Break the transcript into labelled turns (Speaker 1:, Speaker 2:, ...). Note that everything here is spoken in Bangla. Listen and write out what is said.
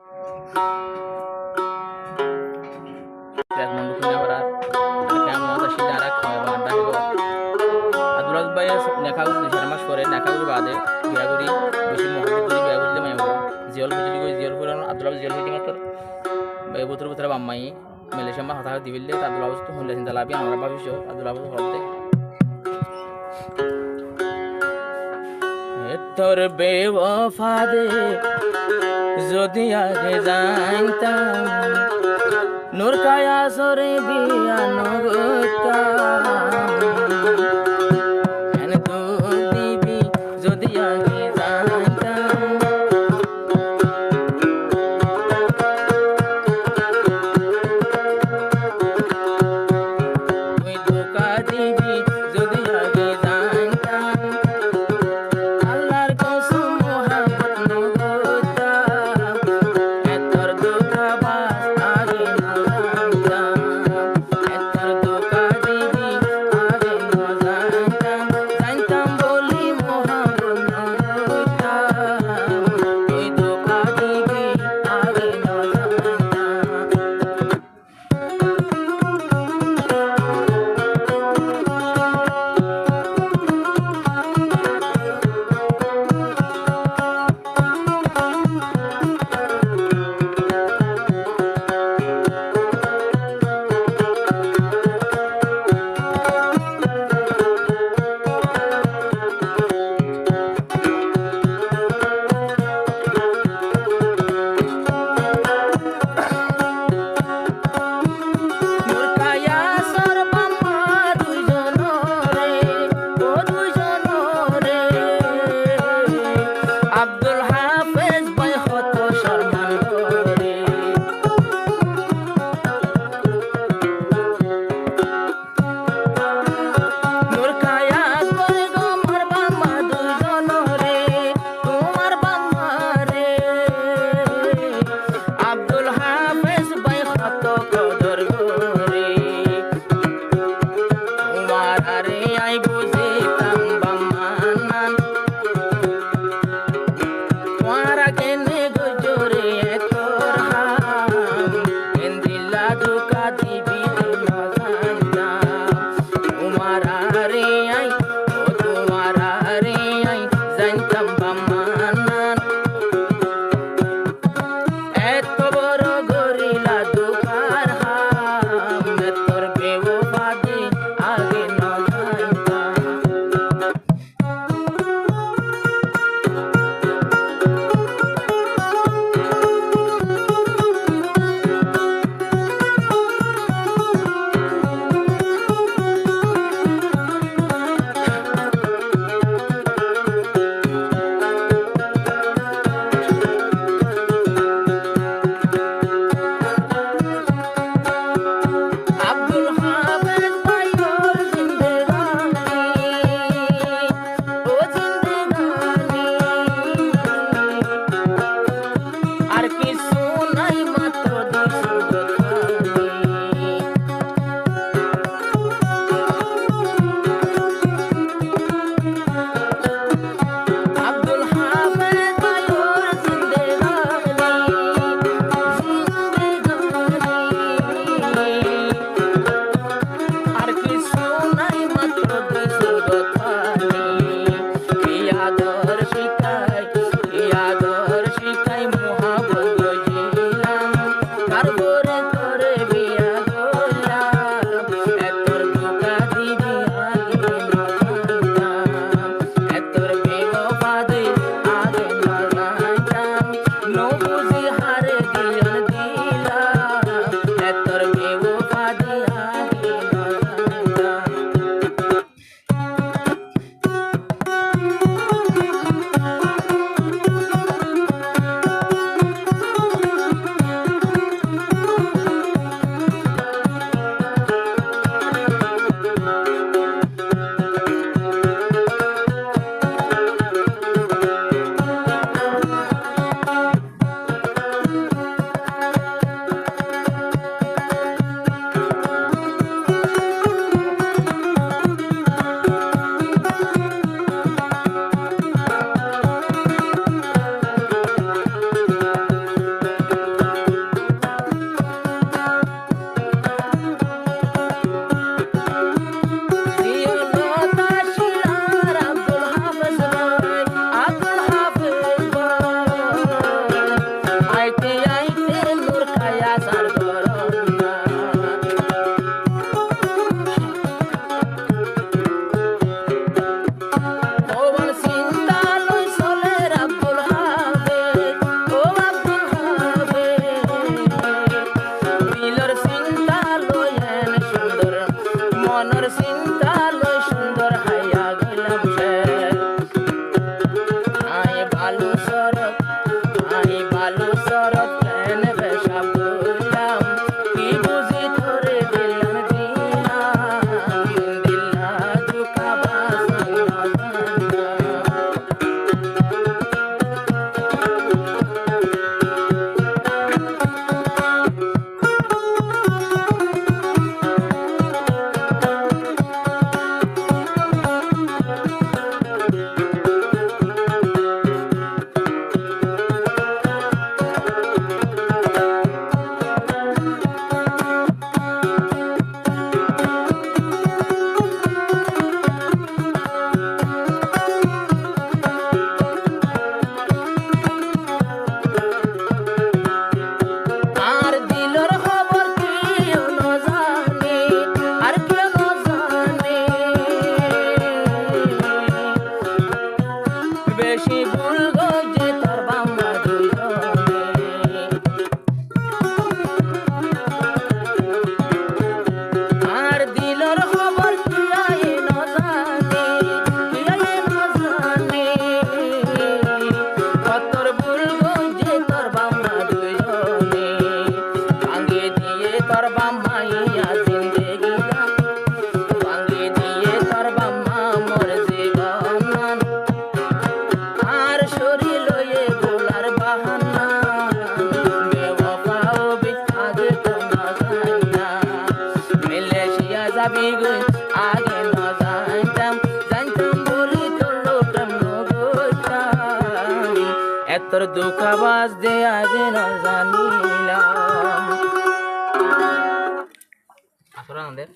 Speaker 1: Desmond Dukunya Barat, Kamu ada Sidara Kaya Banda Higo, Abdullah Baya Nakagu di Sharma Shore, Nakagu Bade, Biaguri, Bishim Mohammed Turi Biaguri the Mayo, Ziol Bijiligo, Ziol Puran, Abdullah Ziol Bijimator, Bayabutur Putra Bamai, Malaysia Mahata Diville, Abdullah to Hundas in the Labi and Rabavisho, Abdullah Hote. তোর বেওফা দে যদি আগে জানতাম নূর কায়া সরে বিয়ানো গতাম এন তো দিবি যদি আগে জানতাম তুই ধোকা দিবি যদি আগে জানতাম আল্লাহর কসম মোহাম্মদ নগতাম এতর ধোকা বাস আগে না জানতাম এতর ধোকা দিবি আগে বালু শরৎ আমি বালু শরৎ কেন বেশা বললাম কি বুঝি তোরে দিলাম দিলা দুকা বেশি ভুল গজে তোর বাম্মা দুইজনে আর দিলর খবর কি আয়ে ন জানে কতর ভুল গজে তোর বাম্মা দুইজনে ভাঙে দিয়ে তোর বাম্মা ইয়া জিন্দেগি ভাঙে দিয়ে তোর বাম্মা মোর জীবন আর শরীর লয়ে গোলার বাহানা বেওয়াফাও আগে তো না জানা মালয়েশিয়া যাবি গই আগে না জানতাম বলি তোর লোটাম নগতাম এতর দুঃখাবাজ দে আগে না জানিলাম আসলে আমাদের